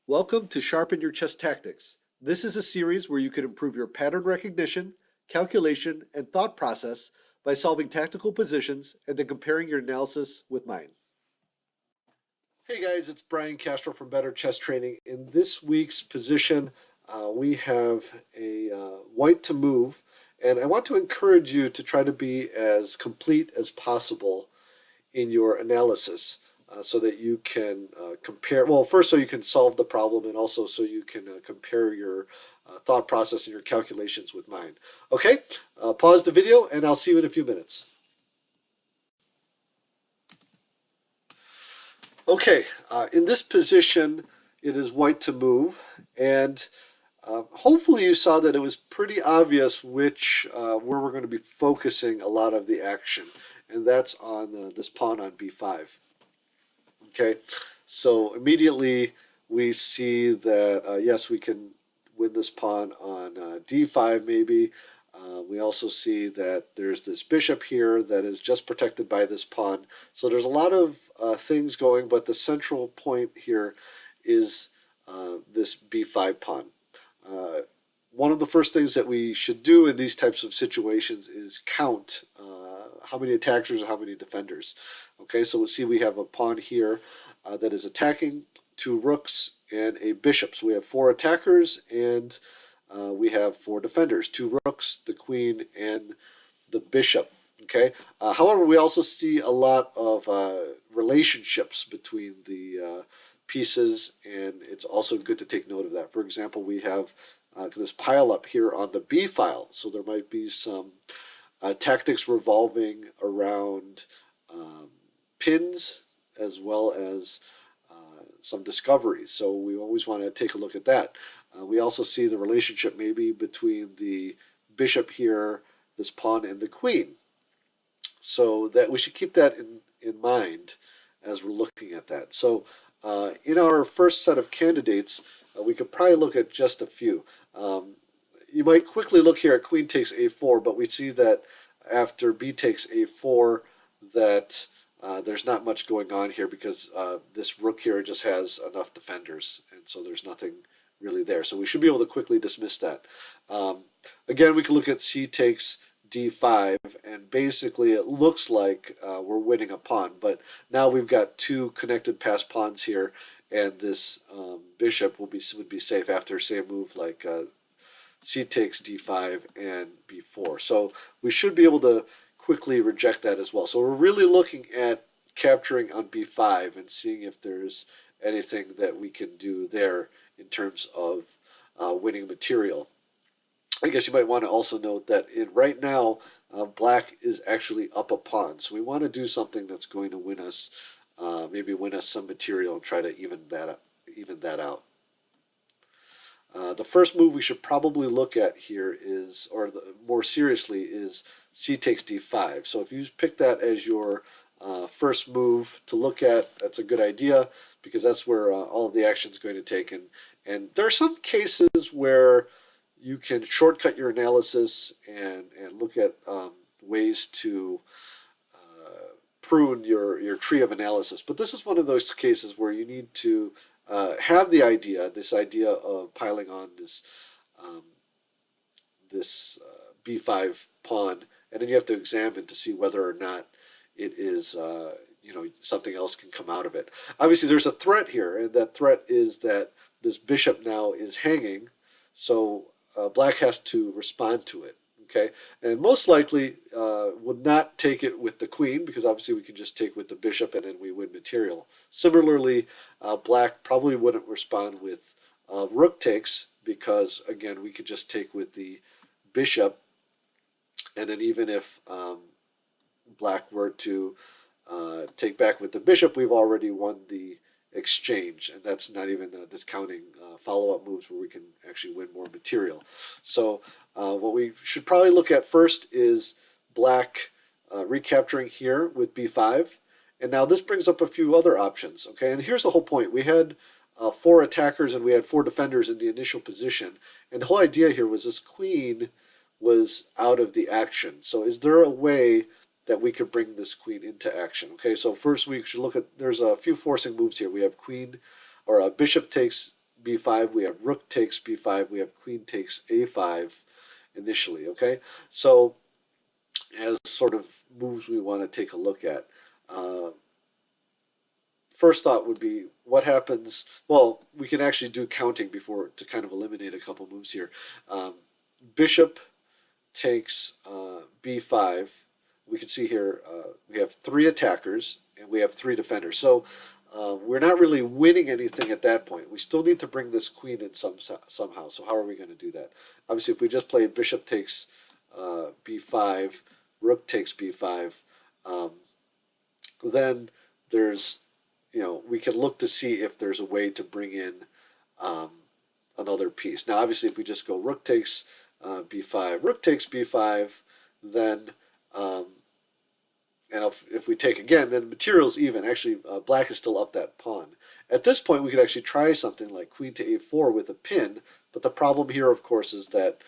Welcome to Sharpen Your Chess Tactics. This is a series where you can improve your pattern recognition, calculation, and thought process by solving tactical positions and then comparing your analysis with mine. Hey guys, it's Brian Castro from Better Chess Training. In this week's position, we have a white to move, and I want to encourage you to try to be as complete as possible in your analysis so that you can compare, well, first so you can solve the problem and also so you can compare your thought process and your calculations with mine. Okay, pause the video and I'll see you in a few minutes. Okay, in this position, it is white to move, and hopefully you saw that it was pretty obvious which where we're going to be focusing a lot of the action, and that's on this pawn on b5. Okay, so immediately we see that yes, we can win this pawn on d5 maybe. We also see that there's this bishop here that is just protected by this pawn. So there's a lot of things going, but the central point here is this b5 pawn. One of the first things that we should do in these types of situations is count how many attackers or how many defenders. Okay, so we'll see we have a pawn here that is attacking, two rooks, and a bishop. So we have four attackers and we have four defenders, two rooks, the queen, and the bishop. Okay. However, we also see a lot of relationships between the pieces, and it's also good to take note of that. For example, we have this pile up here on the B file, so there might be some tactics revolving around pins as well as some discoveries. So we always want to take a look at that. We also see the relationship maybe between the bishop here, this pawn, and the queen. So that we should keep that in mind as we're looking at that. So in our first set of candidates, we could probably look at just a few. You might quickly look here at queen takes a4, but we see that after b takes a4 that there's not much going on here because this rook here just has enough defenders, and so there's nothing really there. So we should be able to quickly dismiss that. Again, we can look at c takes d5, and basically it looks like we're winning a pawn, but now we've got two connected passed pawns here, and this bishop would be safe after, say, a move like c takes d5 and b4. So we should be able to quickly reject that as well. So we're really looking at capturing on b5 and seeing if there's anything that we can do there in terms of winning material. I guess you might want to also note that right now black is actually up a pawn, so we want to do something that's going to win us, maybe win us some material and try to even that out. The first move we should probably look at here is, or more seriously, is c takes d5. So if you pick that as your first move to look at, that's a good idea because that's where all of the action is going to take. And there are some cases where you can shortcut your analysis and look at ways to prune your tree of analysis. But this is one of those cases where you need to have this idea of piling on this b5 pawn, and then you have to examine to see whether or not it is something else can come out of it. Obviously, there's a threat here, and that threat is that this bishop now is hanging, so black has to respond to it. Okay, and most likely would not take it with the queen because obviously we can just take with the bishop and then we win material. Similarly, black probably wouldn't respond with rook takes because again we could just take with the bishop, and then even if black were to take back with the bishop, we've already won the exchange, and that's not even discounting follow-up moves where we can actually win more material. So what we should probably look at first is black recapturing here with b5, and now this brings up a few other options. Okay, and here's the whole point. We had four attackers and we had four defenders in the initial position, and the whole idea here was this queen was out of the action. So is there a way that we could bring this queen into action? Okay, so first we should look at, there's a few forcing moves here. We have queen, or bishop takes b5, we have rook takes b5, we have queen takes a5 initially, okay? So as sort of moves we want to take a look at. Uh, First thought would be what happens. Well, we can actually do counting before to kind of eliminate a couple moves here. Bishop takes b5. We can see here we have three attackers and we have three defenders. So we're not really winning anything at that point. We still need to bring this queen in somehow. So how are we going to do that? Obviously, if we just play bishop takes b5, rook takes b5, then there's, we can look to see if there's a way to bring in another piece. Now, obviously, if we just go rook takes b5, rook takes b5, then, and if we take again, then material's even. Actually, black is still up that pawn. At this point, we could actually try something like queen to a4 with a pin, but the problem here, of course, is that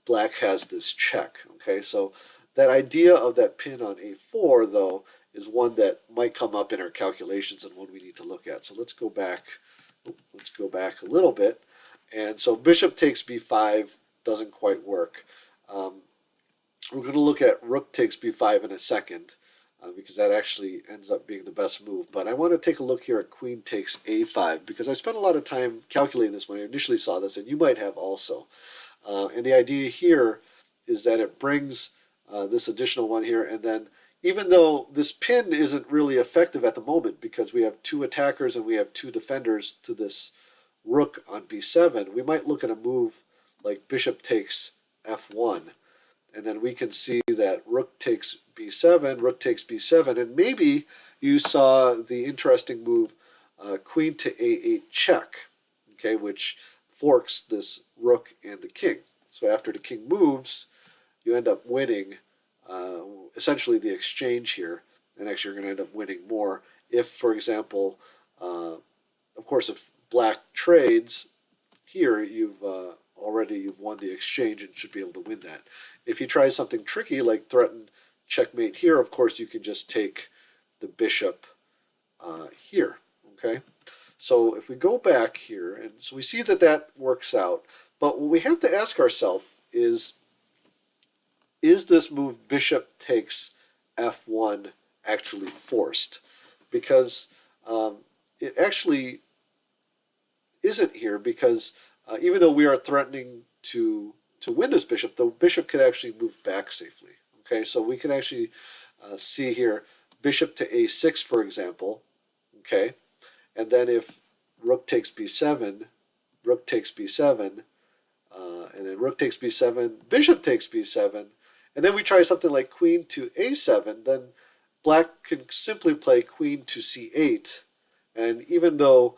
black has this check, okay? So that idea of that pin on a4, though, is one that might come up in our calculations and one we need to look at. So let's go back. Let's go back a little bit. And so bishop takes b5 doesn't quite work. We're going to look at rook takes b5 in a second because that actually ends up being the best move. But I want to take a look here at queen takes a5 because I spent a lot of time calculating this when I initially saw this, and you might have also. And the idea here is that it brings this additional one here, and then even though this pin isn't really effective at the moment because we have two attackers and we have two defenders to this rook on b7, we might look at a move like bishop takes f1. And then we can see that rook takes b7, rook takes b7, and maybe you saw the interesting move queen to a8 check, okay, which forks this rook and the king. So after the king moves, you end up winning essentially the exchange here, and actually you're going to end up winning more if, for example, of course, if black trades here, you've won the exchange and should be able to win that. If he tries something tricky like threaten checkmate here, of course you can just take the bishop here, okay? So if we go back here, and so we see that that works out, but what we have to ask ourselves is this move bishop takes f1 actually forced? Because it actually isn't here, because even though we are threatening to win this bishop, the bishop could actually move back safely. Okay, so we can actually see here bishop to a6, for example. Okay, and then if rook takes b7, rook takes b7, and then rook takes b7, bishop takes b7, and then we try something like queen to a7, then black can simply play queen to c8. And even though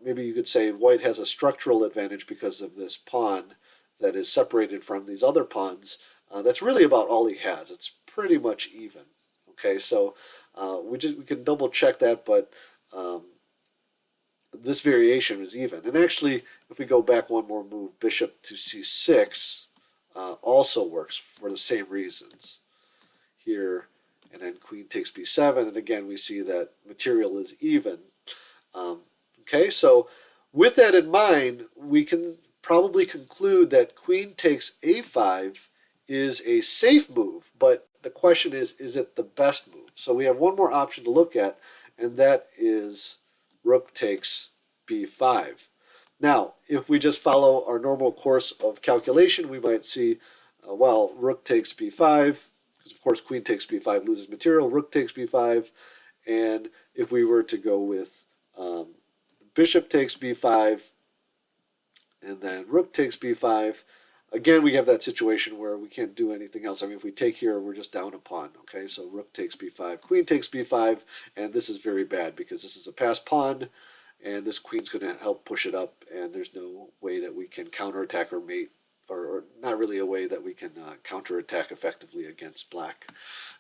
maybe you could say white has a structural advantage because of this pawn that is separated from these other pawns, that's really about all he has. It's pretty much even. Okay, so we can double check that, but this variation is even. And actually, if we go back one more move, bishop to c6 also works for the same reasons. Here, and then queen takes b7, and again we see that material is even. Okay, so with that in mind, we can probably conclude that queen takes a5 is a safe move, but the question is it the best move? So we have one more option to look at, and that is rook takes b5. Now, if we just follow our normal course of calculation, we might see, well, rook takes b5, because of course queen takes b5 loses material, rook takes b5, and if we were to go with bishop takes b5, and then rook takes b5, again we have that situation where we can't do anything else. I mean, if we take here, we're just down a pawn, okay? So rook takes b5, queen takes b5, and this is very bad because this is a passed pawn, and this queen's going to help push it up, and there's no way that we can counterattack or mate, or not really a way that we can counterattack effectively against black.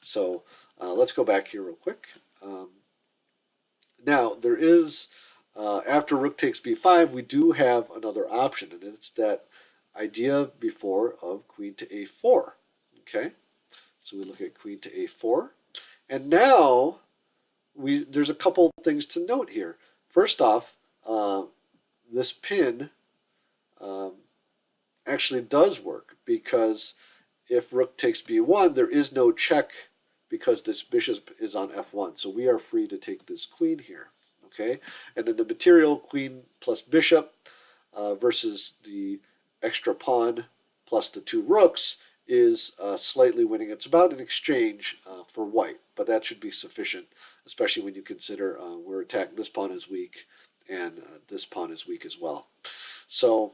So let's go back here real quick. Now, there is, after rook takes b5, we do have another option, and it's that idea before of queen to a4. Okay, so we look at queen to a4, and now there's a couple things to note here. First off, this pin actually does work, because if rook takes b1, there is no check because this bishop is on f1. So we are free to take this queen here. Okay, and then the material queen plus bishop versus the extra pawn plus the two rooks is slightly winning. It's about an exchange for white, but that should be sufficient, especially when you consider we're attacking, this pawn is weak and this pawn is weak as well. So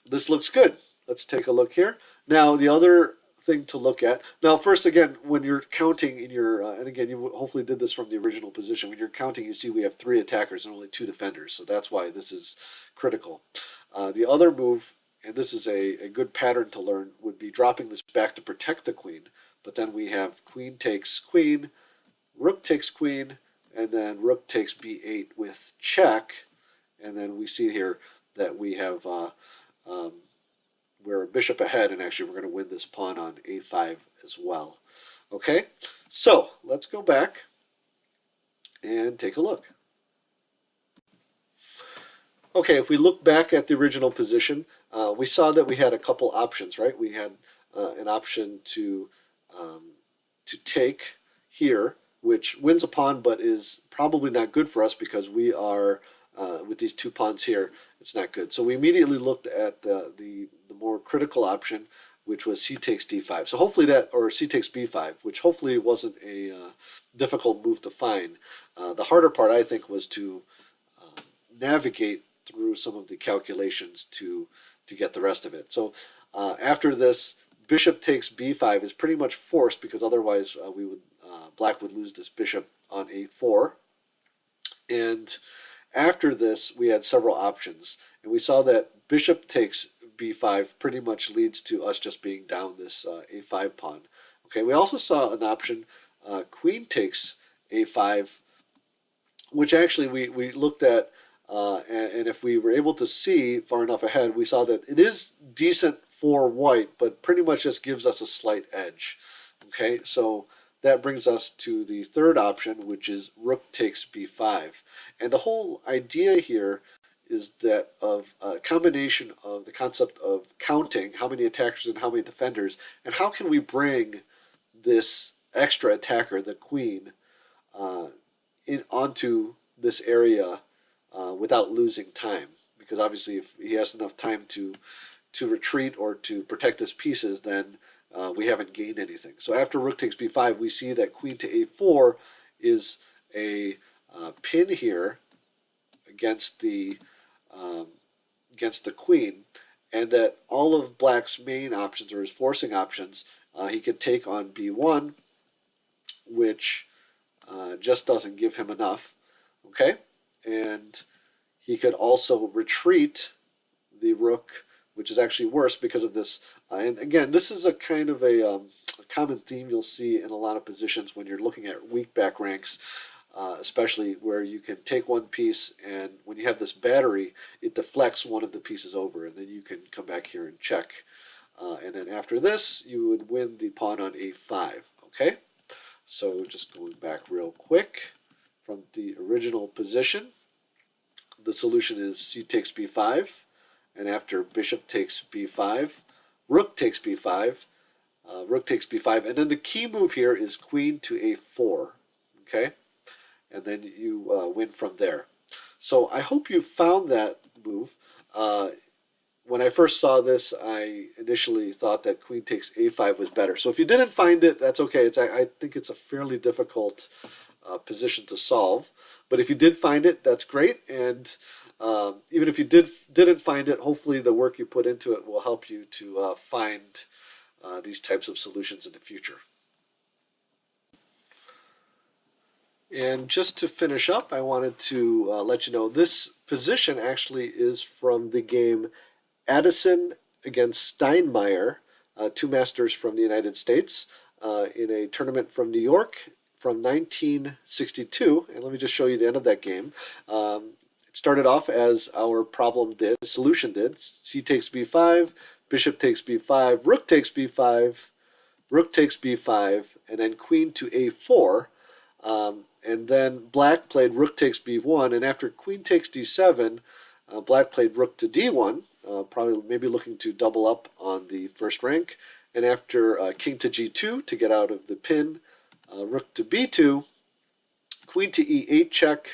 this looks good. Let's take a look here. Now the other thing to look at, now first again, when you're counting in your, and again you hopefully did this from the original position, when you're counting you see we have 3 attackers and only 2 defenders, so that's why this is critical. The other move, and this is a good pattern to learn, would be dropping this back to protect the queen, but then we have queen takes queen, rook takes queen, and then rook takes b8 with check, and then we see here that we have we're a bishop ahead, and actually we're going to win this pawn on a5 as well. Okay, so let's go back and take a look. Okay, if we look back at the original position, we saw that we had a couple options, right? We had an option to take here, which wins a pawn, but is probably not good for us because we are with these 2 pawns here. It's not good. So we immediately looked at the more critical option, which was c takes d5. So hopefully that, or c takes b5, which hopefully wasn't a difficult move to find. The harder part, I think, was to navigate through some of the calculations to get the rest of it. So after this, bishop takes b5 is pretty much forced, because otherwise we would black would lose this bishop on a4. And after this, we had several options, and we saw that bishop takes b5 pretty much leads to us just being down this a5 pawn. Okay, we also saw an option, queen takes a5, which actually we looked at, and if we were able to see far enough ahead, we saw that it is decent for white, but pretty much just gives us a slight edge. Okay, so that brings us to the third option, which is rook takes b5. And the whole idea here is that of a combination of the concept of counting how many attackers and how many defenders, and how can we bring this extra attacker, the queen, onto this area without losing time. Because obviously if he has enough time to retreat or to protect his pieces, then we haven't gained anything. So after rook takes b5, we see that queen to a4 is a pin here against the queen, and that all of black's main options, or his forcing options, he could take on b1, which just doesn't give him enough. Okay, and he could also retreat the rook, which is actually worse because of this. And again, this is a kind of a common theme you'll see in a lot of positions when you're looking at weak back ranks, especially where you can take one piece, and when you have this battery, it deflects one of the pieces over, and then you can come back here and check. And then after this, you would win the pawn on a5. Okay, so just going back real quick from the original position, the solution is c takes b5, and after bishop takes b5, rook takes b5, rook takes b5, and then the key move here is queen to a4, okay? And then you win from there. So I hope you found that move. When I first saw this, I initially thought that queen takes a5 was better. So if you didn't find it, that's okay. I think it's a fairly difficult position to solve. But if you did find it, that's great. And even if you didn't find it, hopefully the work you put into it will help you to find these types of solutions in the future. And just to finish up, I wanted to let you know this position actually is from the game Addison against Steinmeier, 2 masters from the United States, in a tournament from New York from 1962. And let me just show you the end of that game. It started off as our solution did. C takes b5, bishop takes b5, rook takes b5, rook takes b5, and then queen to a4. And then black played rook takes b1, and after queen takes d7, Black played rook to d1, probably maybe looking to double up on the first rank. And after king to g2 to get out of the pin, rook to b2, queen to e8 check,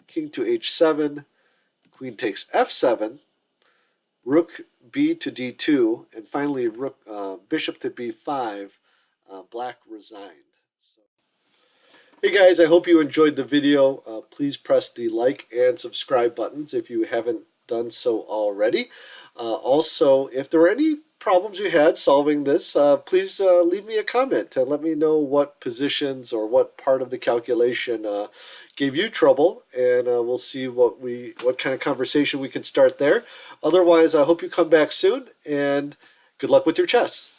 king to h7, queen takes f7, rook b to d2, and finally rook bishop to b5. Black resigned. Hey guys, I hope you enjoyed the video. Please press the like and subscribe buttons if you haven't done so already. Also, if there were any problems you had solving this, please leave me a comment and let me know what positions or what part of the calculation gave you trouble, and we'll see what kind of conversation we can start there. Otherwise, I hope you come back soon, and good luck with your chess.